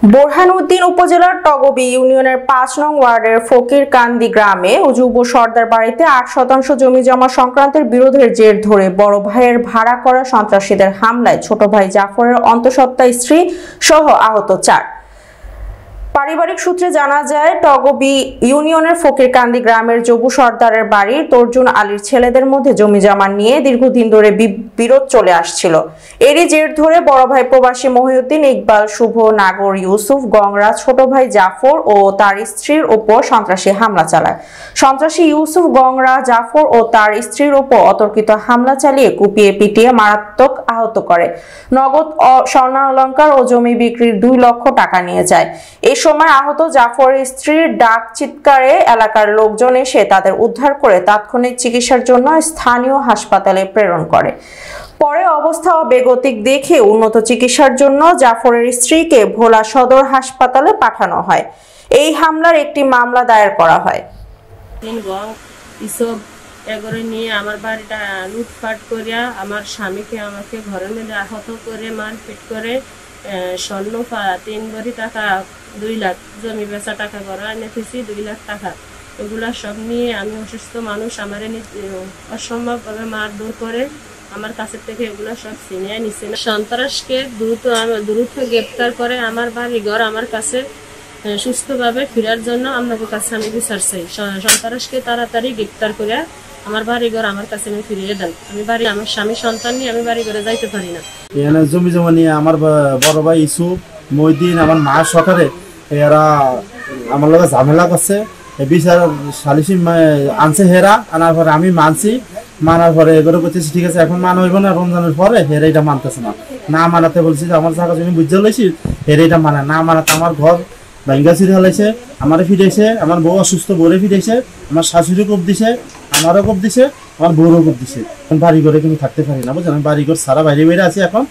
বোরহানউদ্দিন উপজেলার টগবী ইউনিয়নের ৫ নং ওয়ার্ডের ফকিরকান্দি গ্রামে যুব সর্দার বাড়িতে ৮% জমি জমা সংক্রান্তের বিরোধের জের ধরে বড় ভাইয়ের ভাড়া করা সন্ত্রাসীদের হামলায় ছোট ভাই জাফরের অন্তঃসত্ত্বা স্ত্রী সহ আহত ৪। পারিবারিক সূত্রে জানা যায়, টগবী ইউনিয়নের ফকিরকান্দি গ্রামের যুব সর্দারের বাড়ির তর্জুন আলীর ছেলেদের মধ্যে জমি জমা নিয়ে দীর্ঘদিন ধরে বিরোধ চলে আসছিল। এরই জের ধরে বড় ভাই প্রবাসী মহিউদ্দিন, ইকবাল, শুভ, নাগর, ইউসুফ, গংরা, ছোট ভাই জাফর ও তার স্ত্রীর উপর সন্ত্রাসী হামলা চালায়। সন্ত্রাসী ইউসুফ, গংরা, জাফর ও তার স্ত্রীর উপর অতর্কিত হামলা চালিয়ে কুপিয়ে পিটিয়ে মারাত্মক আহত করে। নগদ স্বর্ণালংকার ও জমি বিক্রির ২ লক্ষ টাকা নিয়ে যায়। এই সময় আহত জাফরের স্ত্রীর ডাক চিৎকারে এলাকার লোকজন এসে তাদের উদ্ধার করে তাৎক্ষণিক চিকিৎসার জন্য স্থানীয় হাসপাতালে প্রেরণ করে। পরে অবস্থা বেগতিক দেখে উন্নত চিকিৎসার জন্য জাফরের স্ত্রীকে ভোলা সদর হাসপাতালে পাঠানো হয়। এই হামলার একটি মামলা দায়ের করা হয়। নিয়ে আমার বাড়িটা লুটপাট করিয়া আমার স্বামীকে আমাকে ঘরের মধ্যে আহত করে মারপিট করে স্বর্ণ ৩ ভরি টাকা ২ লাখ জমি বেচা টাকা করা এনেছি ২ লাখ টাকা। এগুলা সব নিয়ে আমি অসুস্থ মানুষ, আমার অসম্ভবভাবে মারধর করে আমার কাছে থেকে এগুলো সব ছিনিয়ে নিচ্ছে। সন্ত্রাসকে দ্রুত গ্রেপ্তার করে আমার বাড়িঘর আমার কাছে সুস্থভাবে ফেরার জন্য আপনাদের কাছে আমি বিচার চাই। সন্ত্রাসকে তাড়াতাড়ি গ্রেপ্তার করে আমার বাড়িঘর আমার কাছে আমি ফিরিয়ে দেন। আমার স্বামী সন্তান নিয়ে আমি বাড়ি ঘরে যাইতে পারি না। এখানে জমি জমা নিয়ে আমার বড় ভাই ইসুফ, মহিউদ্দিন, আমার মা সকালে এরা আমার লগে ঝামেলা করছে। বিচার সালিসি আনছে হেরা, আনার পরে আমি মানছি। মানার পরে এগুলো করতেছি, ঠিক আছে এখন মান হইব না, রমজানের পরে হেরে এটা মানতেছে না। না মানাতে বলছি যে আমার জায়গা জমি বুঝতে লইছি, হেরে এটা মানে না মানাতে আমার ঘর ভাঙ্গা ছিঁড়ে হলাইছে, আমারে ফিরেছে, আমার বউ অসুস্থ বউরে ফিরেছে, আমার শাশুড়ি কোপ দিছে, আমারও কোপ দিছে, আমার বউরও কোপ দিছে। বাড়ি ঘরে কিন্তু থাকতে পারি না, বুঝলেন, আমি বাড়ি ঘর সারা বাইরে বেড়ে আছি এখন।